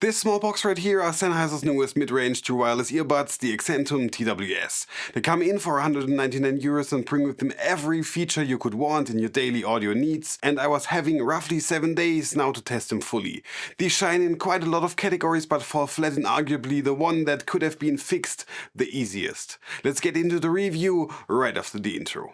This small box right here are Sennheiser's newest mid-range true wireless earbuds, the Accentum TWS. They come in for 199 euros and bring with them every feature you could want in your daily audio needs, and I was having roughly 7 days now to test them fully. These shine in quite a lot of categories but fall flat in arguably the one that could have been fixed the easiest. Let's get into the review right after the intro.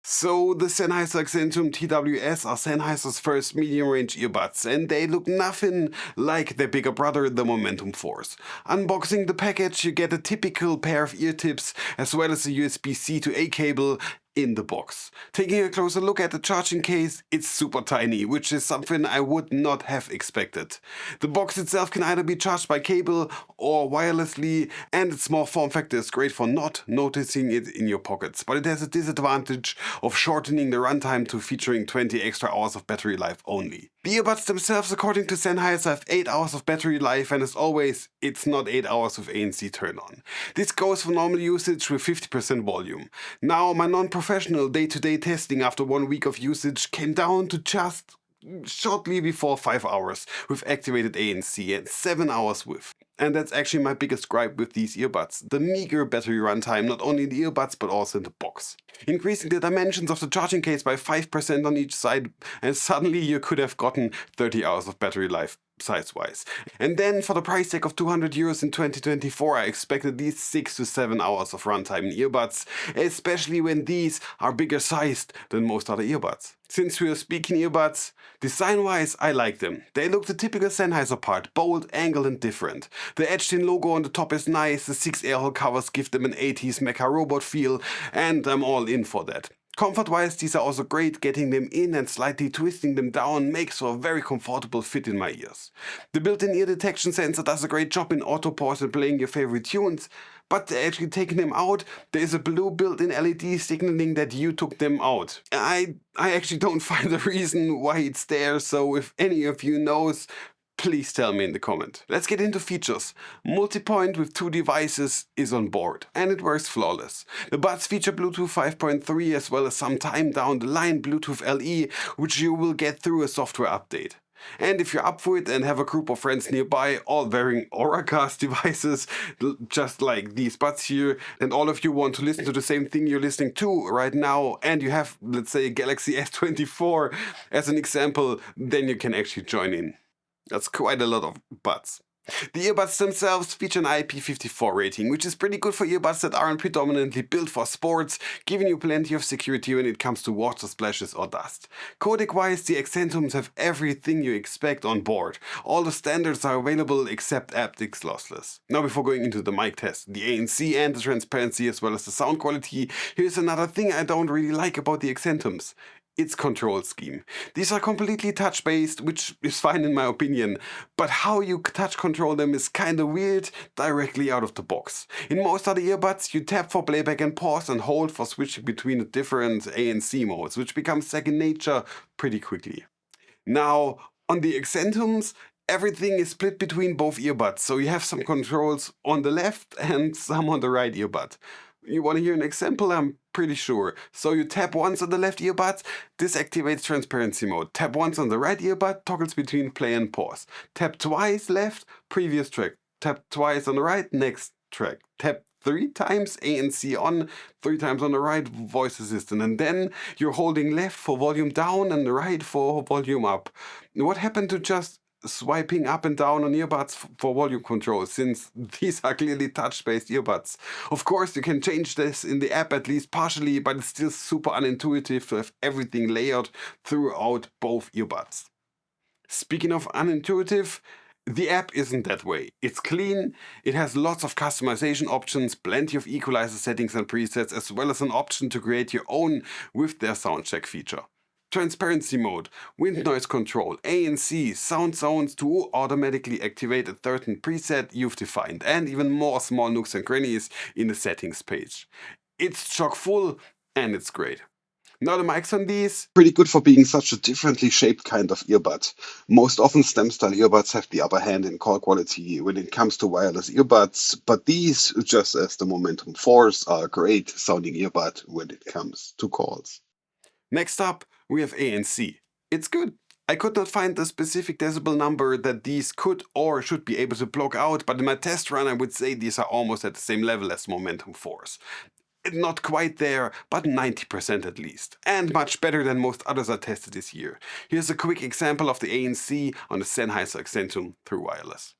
So the Sennheiser Accentum TWS are Sennheiser's first medium-range earbuds, and they look nothing like their bigger brother, the Momentum Force. Unboxing the package, you get a typical pair of ear tips as well as a USB-C to A cable in the box. Taking a closer look at the charging case, it's super tiny, which is something I would not have expected. The box itself can either be charged by cable or wirelessly, and its small form factor is great for not noticing it in your pockets, but it has a disadvantage of shortening the runtime to featuring 20 extra hours of battery life only. The earbuds themselves, according to Sennheiser, have 8 hours of battery life, and as always, it's not 8 hours with ANC turn on. This goes for normal usage with 50% volume. Now, my non-professional day-to-day testing after 1 week of usage came down to just shortly before 5 hours with activated ANC and 7 hours with. And that's actually my biggest gripe with these earbuds, the meager battery runtime, not only in the earbuds but also in the box. Increasing the dimensions of the charging case by 5% on each side, and suddenly you could have gotten 30 hours of battery life size-wise. And then for the price tag of 200 euros in 2024, I expect at least 6 to 7 hours of runtime in earbuds, especially when these are bigger sized than most other earbuds. Since we are speaking earbuds, design-wise I like them. They look the typical Sennheiser part, bold, angled and different. The etched-in logo on the top is nice, the 6 airhole covers give them an 80s mecha robot feel, and I'm all in for that. Comfort-wise, these are also great. Getting them in and slightly twisting them down makes for a very comfortable fit in my ears. The built-in ear detection sensor does a great job in auto-pause and playing your favorite tunes, but actually taking them out, there is a blue built-in LED signaling that you took them out. I actually don't find a reason why it's there, so if any of you knows, please tell me in the comment. Let's get into features. Multipoint with 2 devices is on board, and it works flawless. The buds feature Bluetooth 5.3 as well as some time down the line Bluetooth LE, which you will get through a software update. And if you're up for it and have a group of friends nearby, all wearing Auracast devices, just like these buds here, and all of you want to listen to the same thing you're listening to right now, and you have, let's say, Galaxy S24 as an example, then you can actually join in. That's quite a lot of buds. The earbuds themselves feature an IP54 rating, which is pretty good for earbuds that aren't predominantly built for sports, giving you plenty of security when it comes to water splashes or dust. Codec-wise, the Accentums have everything you expect on board. All the standards are available except aptics lossless. Now before going into the mic test, the ANC and the transparency as well as the sound quality, here's another thing I don't really like about the Accentums. Its control scheme. These are completely touch-based, which is fine in my opinion, but how you touch control them is kinda weird directly out of the box. In most other earbuds, you tap for playback and pause and hold for switching between the different ANC modes, which becomes second nature pretty quickly. Now, on the Accentums, everything is split between both earbuds, so you have some controls on the left and some on the right earbud. You want to hear an example? I'm pretty sure. So you tap once on the left earbud, this activates transparency mode. Tap once on the right earbud, toggles between play and pause. Tap twice left, previous track. Tap twice on the right, next track. Tap 3 times ANC on, 3 times on the right, voice assistant. And then you're holding left for volume down and the right for volume up. What happened to just swiping up and down on earbuds for volume control, since these are clearly touch-based earbuds? Of course, you can change this in the app at least partially, but it's still super unintuitive to have everything layered throughout both earbuds. Speaking of unintuitive, the app isn't that way. It's clean, it has lots of customization options, plenty of equalizer settings and presets, as well as an option to create your own with their sound check feature. Transparency mode, wind noise control, ANC, sound zones to automatically activate a certain preset you've defined, and even more small nooks and crannies in the settings page. It's chock full and it's great. Now the mics on these, pretty good for being such a differently shaped kind of earbud. Most often stem style earbuds have the upper hand in call quality when it comes to wireless earbuds, but these, just as the Momentum Force, are a great sounding earbud when it comes to calls. Next up, we have ANC. It's good. I could not find the specific decibel number that these could or should be able to block out, but in my test run I would say these are almost at the same level as Momentum Force. Not quite there, but 90% at least. And much better than most others I tested this year. Here's a quick example of the ANC on the Sennheiser Accentum through wireless.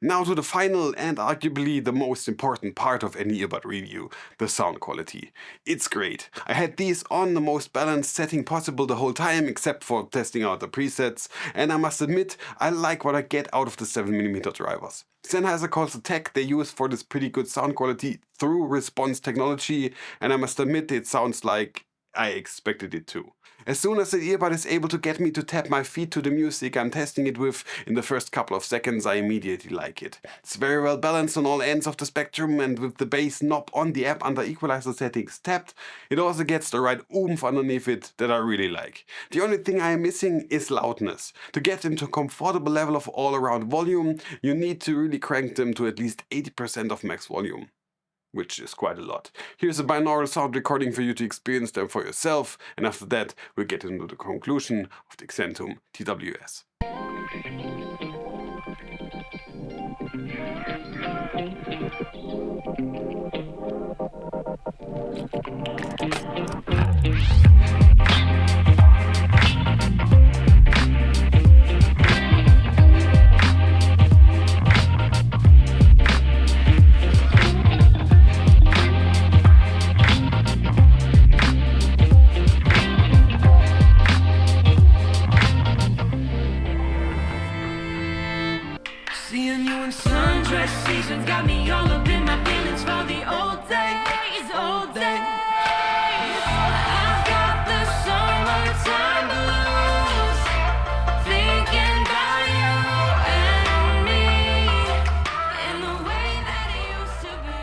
Now to the final and arguably the most important part of any earbud review, the sound quality. It's great. I had these on the most balanced setting possible the whole time except for testing out the presets, and I must admit I like what I get out of the 7mm drivers. Sennheiser calls the tech they use for this pretty good sound quality through response technology, and I must admit it sounds like I expected it to. As soon as the earbud is able to get me to tap my feet to the music I'm testing it with in the first couple of seconds, I immediately like it. It's very well balanced on all ends of the spectrum, and with the bass knob on the app under equalizer settings tapped, it also gets the right oomph underneath it that I really like. The only thing I am missing is loudness. To get into a comfortable level of all-around volume, you need to really crank them to at least 80% of max volume, which is quite a lot. Here's a binaural sound recording for you to experience them for yourself, and after that we'll get into the conclusion of the Accentum TWS. Seeing you in sundress season got me all up in my feelings for the old days, old days. I've got the summertime blues, thinking about you and me in the way that it used to be.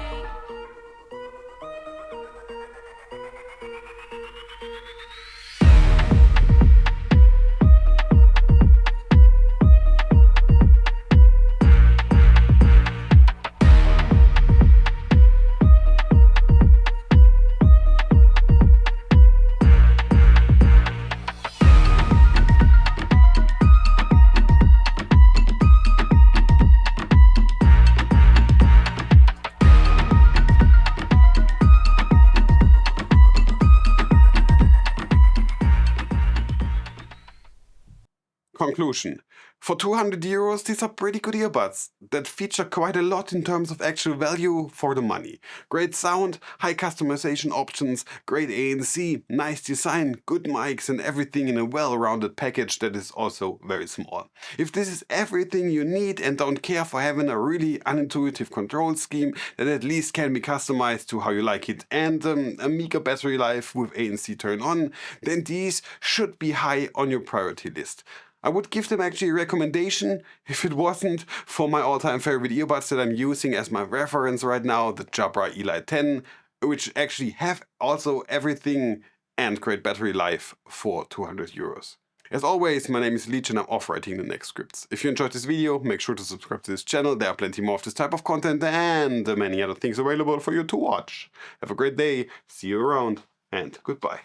Conclusion. For 200 euros, these are pretty good earbuds that feature quite a lot in terms of actual value for the money. Great sound, high customization options, great ANC, nice design, good mics, and everything in a well-rounded package that is also very small. If this is everything you need and don't care for having a really unintuitive control scheme that at least can be customized to how you like it and a meager battery life with ANC turn on, then these should be high on your priority list. I would give them actually a recommendation if it wasn't for my all-time favorite earbuds that I'm using as my reference right now, the Jabra Elite 10, which actually have also everything and great battery life for 200 euros. As always, my name is Leech and I'm off writing the next scripts. If you enjoyed this video, make sure to subscribe to this channel. There are plenty more of this type of content and many other things available for you to watch. Have a great day, see you around, and goodbye.